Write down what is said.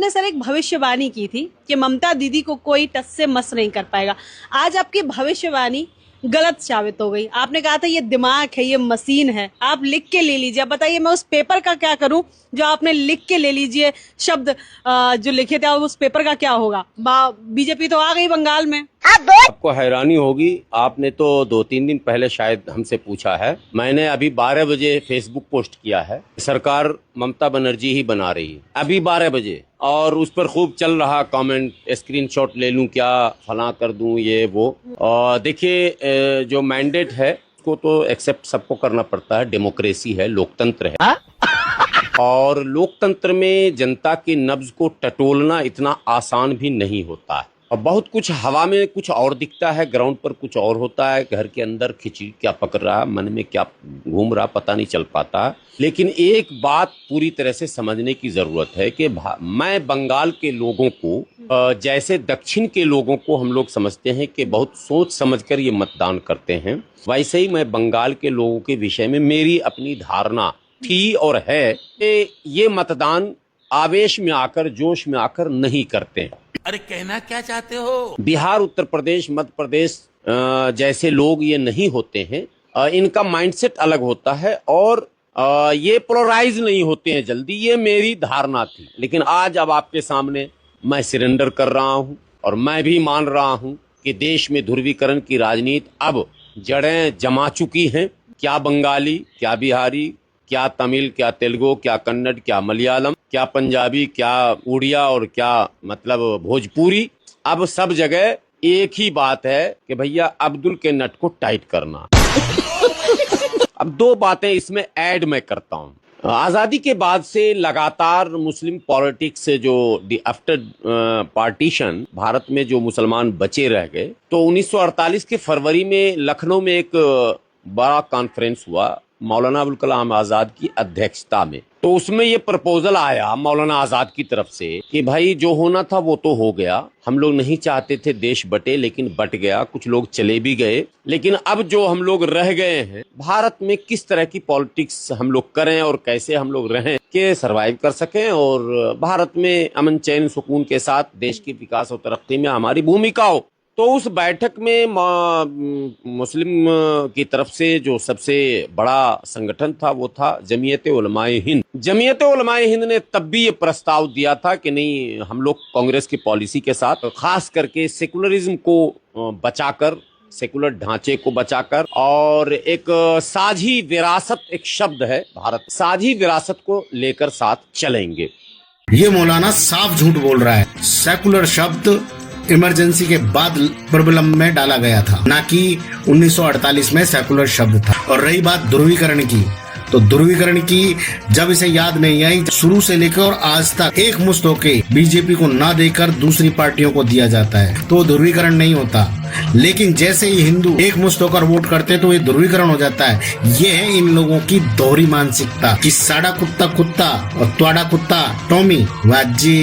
आपने सर एक भविष्यवाणी की थी कि ममता दीदी को कोई टस से मस नहीं कर पाएगा। आज आपकी भविष्यवाणी गलत साबित हो गई। आपने कहा था ये दिमाग है, ये मशीन है, आप लिख के ले लीजिए। अब बताइए मैं उस पेपर का क्या करूं जो आपने लिख के ले लीजिए, शब्द जो लिखे थे उस पेपर का क्या होगा? बीजेपी तो आ गई बंगाल में। आपको हैरानी होगी, आपने तो 2-3 दिन पहले शायद हमसे पूछा है। मैंने अभी 12 बजे फेसबुक पोस्ट किया है, सरकार ममता बनर्जी ही बना रही है, अभी 12 बजे। और उस पर खूब चल रहा कमेंट, स्क्रीनशॉट ले लूं क्या, फला कर दूं, ये वो। और देखिए जो मैंडेट है उसको तो एक्सेप्ट सबको करना पड़ता है, डेमोक्रेसी है, लोकतंत्र है। और लोकतंत्र में जनता की नब्ज को टटोलना इतना आसान भी नहीं होता है। और बहुत कुछ हवा में कुछ और दिखता है, ग्राउंड पर कुछ और होता है। घर के अंदर खिचड़ी क्या पक रहा, मन में क्या घूम रहा, पता नहीं चल पाता। लेकिन एक बात पूरी तरह से समझने की जरूरत है कि मैं बंगाल के लोगों को जैसे दक्षिण के लोगों को हम लोग समझते हैं कि बहुत सोच समझकर ये मतदान करते हैं, वैसे ही मैं बंगाल के लोगों के विषय में मेरी अपनी धारणा थी और है कि ये मतदान आवेश में आकर, जोश में आकर नहीं करते हैं। अरे कहना क्या चाहते हो? बिहार, उत्तर प्रदेश, मध्य प्रदेश जैसे लोग ये नहीं होते हैं। इनका माइंडसेट अलग होता है और ये पोलराइज नहीं होते हैं जल्दी। ये मेरी धारणा थी, लेकिन आज अब आपके सामने मैं सरेंडर कर रहा हूं और मैं भी मान रहा हूं कि देश में ध्रुवीकरण की राजनीति अब जड़ें जमा चुकी हैं। क्या बंगाली, क्या बिहारी, क्या तमिल, क्या तेलुगु, क्या कन्नड़, क्या मलयालम, क्या पंजाबी, क्या उड़िया और क्या मतलब भोजपुरी, अब सब जगह एक ही बात है कि भैया अब्दुल के नट को टाइट करना। अब दो बातें इसमें ऐड मैं करता हूं। आजादी के बाद से लगातार मुस्लिम पॉलिटिक्स से जो आफ्टर पार्टीशन भारत में जो मुसलमान बचे रह गए, तो 1948 के फरवरी में लखनऊ में एक बड़ा कॉन्फ्रेंस हुआ मौलाना अबुल कलाम आजाद की अध्यक्षता में। तो उसमें ये प्रपोजल आया मौलाना आजाद की तरफ से कि भाई जो होना था वो तो हो गया, हम लोग नहीं चाहते थे देश बटे, लेकिन बट गया, कुछ लोग चले भी गए, लेकिन अब जो हम लोग रह गए हैं भारत में किस तरह की पॉलिटिक्स हम लोग करें और कैसे हम लोग रहें कि सरवाइव कर सकें और भारत में अमन चैन सुकून के साथ देश के विकास और तरक्की में हमारी भूमिका हो। तो उस बैठक में मुस्लिम की तरफ से जो सबसे बड़ा संगठन था वो था जमीयत उलमाए हिंद। जमीयत उलमाए हिंद ने तब भी ये प्रस्ताव दिया था कि नहीं, हम लोग कांग्रेस की पॉलिसी के साथ खास करके सेकुलरिज्म को बचाकर, सेकुलर ढांचे को बचाकर, और एक साझी विरासत, एक शब्द है भारत, साझी विरासत को लेकर साथ चलेंगे। ये मौलाना साफ झूठ बोल रहा है। सेकुलर शब्द इमरजेंसी के बाद प्रबलम में डाला गया था, ना कि 1948 में सेकुलर शब्द था। और रही बात ध्रुवीकरण की, तो ध्रुवीकरण की जब इसे याद नहीं आई, शुरू से लेकर और आज तक एक मुश्त होके बीजेपी को ना देकर दूसरी पार्टियों को दिया जाता है, तो ध्रुवीकरण नहीं होता। लेकिन जैसे ही हिंदू एक मुश्त होकर वोट करते तो ये ध्रुवीकरण हो जाता है। ये है इन लोगों की दोहरी मानसिकता कि साड़ा कुत्ता कुत्ता और त्वाड़ा कुत्ता टॉमी। वाजी।